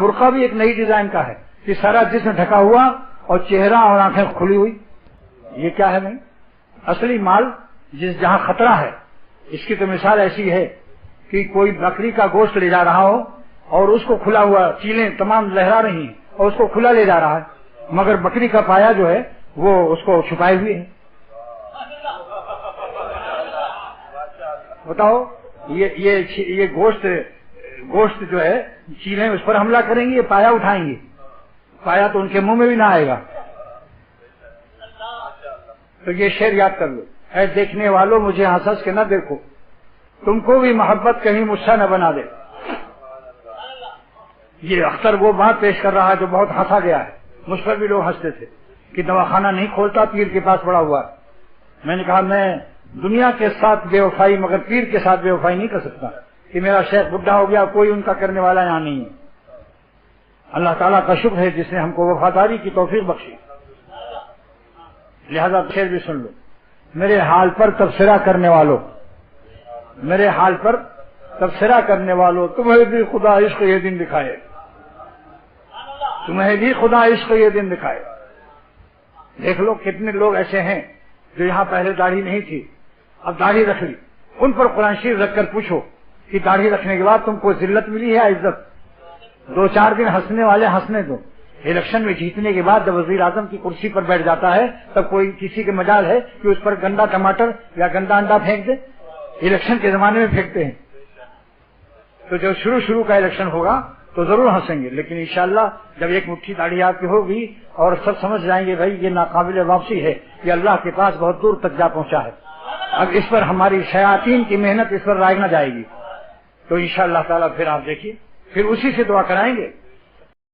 برقع بھی ایک نئی ڈیزائن کا ہے کہ سارا جسم ڈھکا ہوا اور چہرہ اور آنکھیں کھلی ہوئی. یہ کیا ہے بھائی؟ اصلی مال جہاں خطرہ ہے. اس کی تو مثال ایسی ہے کہ کوئی بکری کا گوشت لے جا رہا ہو اور اس کو کھلا ہوا، چیلیں تمام لہرا رہی ہیں اور اس کو کھلا لے جا رہا ہے، مگر بکری کا پایا جو ہے وہ اس کو چھپائے ہوئے ہے. بتاؤ یہ گوشت جو ہے، چیلیں اس پر حملہ کریں گی، یہ پایا اٹھائیں گی، پایا تو ان کے منہ میں بھی نہ آئے گا. تو یہ شعر یاد کر لو، اے دیکھنے والوں مجھے ہنس ہنس کے نہ دیکھو، تم کو بھی محبت کہیں مجھ سے نہ بنا دے. یہ اختر وہ بات پیش کر رہا ہے جو بہت ہنسا گیا ہے. مجھ پر بھی لوگ ہنستے تھے کہ دواخانہ نہیں کھولتا، پیر کے پاس پڑا ہوا. میں نے کہا میں دنیا کے ساتھ بے وفائی مگر پیر کے ساتھ بے وفائی نہیں کر سکتا کہ میرا شیخ بڈھا ہو گیا، کوئی ان کا کرنے والا یہاں نہیں ہے. اللہ تعالیٰ کا شکر ہے جس نے ہم کو وفاداری کی توفیق بخشی. لہذا شعر بھی سن لو. میرے حال پر تبصرہ کرنے والوں، میرے حال پر تبصرہ کرنے والوں، تمہیں بھی خدا عشق یہ دن دکھائے، تمہیں بھی خدا عشق یہ دن دکھائے. دیکھ لو کتنے لوگ ایسے ہیں جو یہاں پہلے داڑھی نہیں تھی، اب داڑھی رکھ لی. ان پر قرآن شریف رکھ کر پوچھو کہ داڑھی رکھنے کے بعد تم کو ذلت ملی ہے عزت؟ 2-4 دن ہنسنے والے ہنسنے دو. الیکشن میں جیتنے کے بعد جب وزیر اعظم کی کرسی پر بیٹھ جاتا ہے تب کوئی کسی کے مجال ہے کہ اس پر گندا ٹماٹر یا گندا انڈا پھینک دے؟ الیکشن کے زمانے میں پھینکتے ہیں. تو جب شروع کا الیکشن ہوگا تو ضرور ہنسیں گے، لیکن انشاءاللہ جب ایک مٹھی داڑھی آپ کی ہوگی اور سب سمجھ جائیں گے بھائی یہ ناقابل واپسی ہے، یہ اللہ کے پاس بہت دور تک جا پہنچا ہے، اب اس پر ہماری شیاطین کی محنت اس پر رائے نہ جائے گی، تو انشاءاللہ تعالیٰ پھر آپ دیکھیے، پھر اسی سے دعا کرائیں گے